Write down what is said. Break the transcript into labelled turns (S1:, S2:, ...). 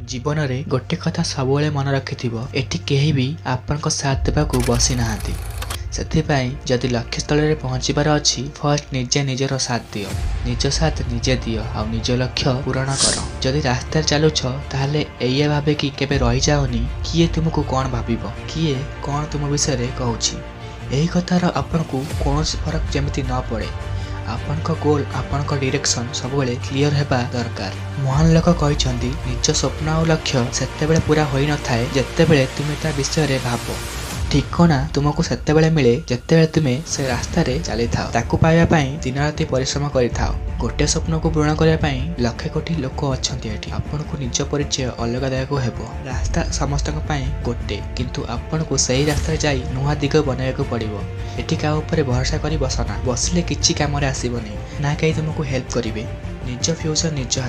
S1: जीवन रे गोटे कथा सबुले मन रखिथिबो एठी केही भी आपनको साथ देबाकू बसी नाहांती। ସେଥିପାଇଁ ଯଦି ଲକ୍ଷ୍ୟ ସ୍ଥଳରେ ପହଞ୍ଚିବାର ଅଛି ଫାର୍ଷ୍ଟ ନିଜେ ନିଜର ସାଥ ଦିଅ, ନିଜ ସାଥ ନିଜେ ଦିଅ ଆଉ ନିଜ ଲକ୍ଷ୍ୟ ପୂରଣ କର। ଯଦି ରାସ୍ତାରେ ଚାଲୁଛ ତାହେଲେ ଏଇଆ ଭାବେ କି କେବେ ରହିଯାଅନି କିଏ ତୁମକୁ କ'ଣ ଭାବିବ, କିଏ କ'ଣ ତୁମ ବିଷୟରେ କହୁଛି। ଏହି କଥାର ଆପଣଙ୍କୁ କୌଣସି ଫରକ ଯେମିତି ନ ପଡ଼େ। ଆପଣଙ୍କ ଗୋଲ ଆପଣଙ୍କ ଡିରେକ୍ସନ ସବୁବେଳେ କ୍ଲିୟର ହେବା ଦରକାର। ମହାନ ଲୋକ କହିଛନ୍ତି ନିଜ ସ୍ୱପ୍ନ ଆଉ ଲକ୍ଷ୍ୟ ସେତେବେଳେ ପୂରା ହୋଇନଥାଏ ଯେତେବେଳେ ତୁମେ ତା ବିଷୟରେ ଭାବ। ଠିକଣା ତୁମକୁ ସେତେବେଳେ ମିଳେ ଯେତେବେଳେ ତୁମେ ସେ ରାସ୍ତାରେ ଚାଲିଥାଅ, ତାକୁ ପାଇବା ପାଇଁ ଦିନ ରାତି ପରିଶ୍ରମ କରିଥାଅ। ଗୋଟିଏ ସ୍ୱପ୍ନକୁ ପୂରଣ କରିବା ପାଇଁ ଲକ୍ଷେ କୋଟି ଲୋକ ଅଛନ୍ତି ଏଠି। ଆପଣଙ୍କୁ ନିଜ ପରିଚୟ ଅଲଗା ଦେବାକୁ ହେବ। ରାସ୍ତା ସମସ୍ତଙ୍କ ପାଇଁ ଗୋଟେ, କିନ୍ତୁ ଆପଣଙ୍କୁ ସେହି ରାସ୍ତାରେ ଯାଇ ନୂଆ ଦିଗ ବନାଇବାକୁ ପଡ଼ିବ। ଏଠି କାହା ଉପରେ ଭରସା କରି ବସନା, ବସିଲେ କିଛି କାମରେ ଆସିବନି, ନା କେହି ତୁମକୁ ହେଲ୍ପ କରିବେ। ନିଜ ଫ୍ୟୁଚର ନିଜ